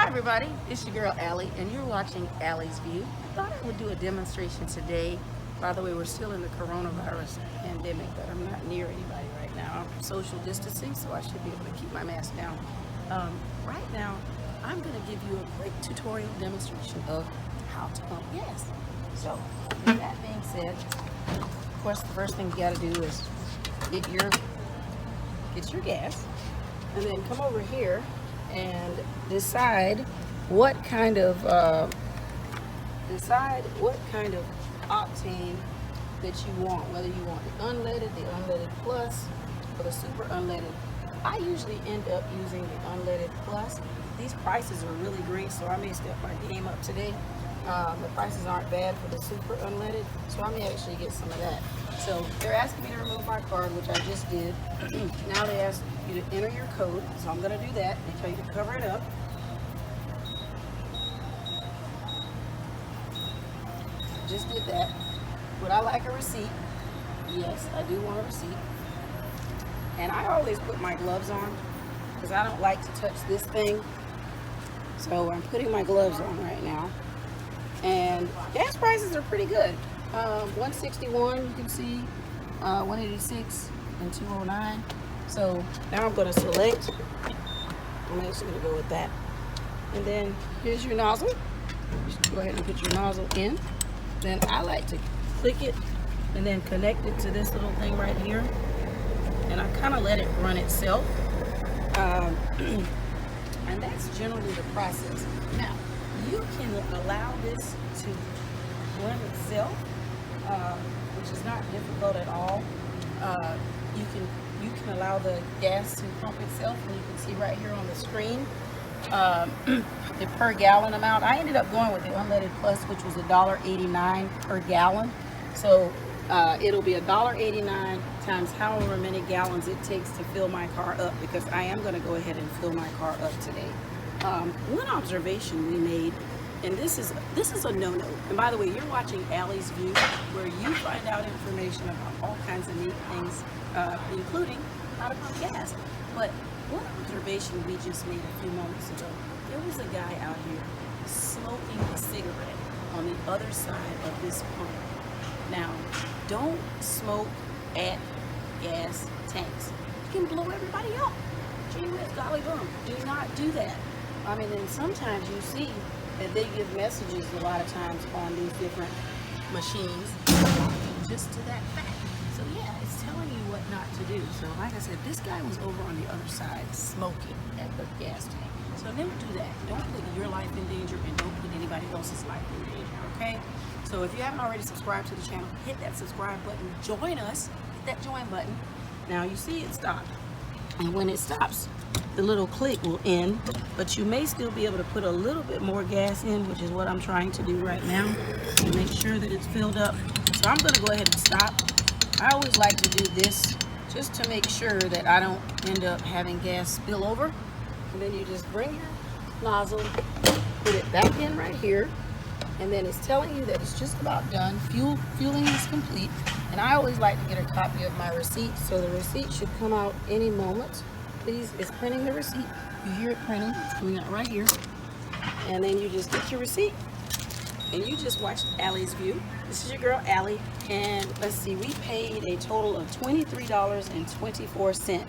Hi everybody, it's your girl Allie and you're watching Allie's View. I thought I would do a demonstration today. By the way, we're still in the coronavirus pandemic, but I'm not near anybody right now. I'm social distancing, so I should be able to keep my mask down. Right now, I'm going to give you a quick tutorial demonstration of how to pump gas. So, with that being said, of course the first thing you got to do is get your gas and then come over here and decide what kind of octane that you want, whether you want the unleaded plus, or the super unleaded. I usually end up using the unleaded plus. These prices are really great, so I may step my game up today. The prices aren't bad for the super unleaded, so I may actually get some of that. So they're asking me to remove my card, which I just did. Now they ask you to enter your code, so I'm going to do that. They tell you to cover it up. Just did that. Would I like a receipt? Yes, I do want a receipt. And I always put my gloves on because I don't like to touch this thing. So I'm putting my gloves on right now. And gas prices are pretty good. 161, you can see, 186 and 209. So now I'm going to select. I'm actually going to go with that. And then here's your nozzle. Just go ahead and put your nozzle in. Then I like to click it and then connect it to this little thing right here. And I kind of let it run itself. And that's generally the process. Now, you can allow this to run itself, which is not difficult at all. You can allow the gas to pump itself, and you can see right here on the screen the per gallon amount. I ended up going with the unleaded plus, which was $1.89 per gallon. So it'll be $1.89 times however many gallons it takes to fill my car up, because I am going to go ahead and fill my car up today. One observation we made, and this is a no-no. And by the way, you're watching Allie's View, where you find out information about all kinds of neat things, including how to pump gas. But one observation we just made a few moments ago, there was a guy out here smoking a cigarette on the other side of this pump. Now, don't smoke at gas tanks. You can blow everybody up. Gee whiz, golly bum. Do not do that. I mean, and sometimes you see that they give messages a lot of times on these different machines just to that fact. So yeah, it's telling you what not to do. So like I said, this guy was over on the other side smoking at the gas tank. So never do that. Don't put your life in danger, and don't put anybody else's life in danger, okay? So if you haven't already subscribed to the channel, hit that subscribe button, join us, hit that join button. Now you see it stopped. And when it stops, the little click will end, but you may still be able to put a little bit more gas in, which is what I'm trying to do right now, to make sure that it's filled up. So I'm gonna go ahead and stop. I always like to do this just to make sure that I don't end up having gas spill over. And then you just bring your nozzle, put it back in right here, and then it's telling you that it's just about done. Fueling is complete. And I always like to get a copy of my receipt, so the receipt should come out any moment. Please, it's printing the receipt. You hear it printing, it's coming out right here. And then you just get your receipt, and you just watched Allie's View. This is your girl Allie, and let's see, we paid a total of $23.24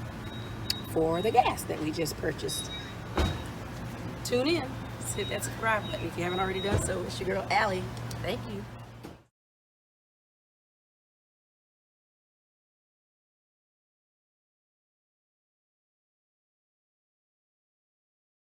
for the gas that we just purchased. Tune in, hit that subscribe button if you haven't already done so. It's your girl Allie. Thank you.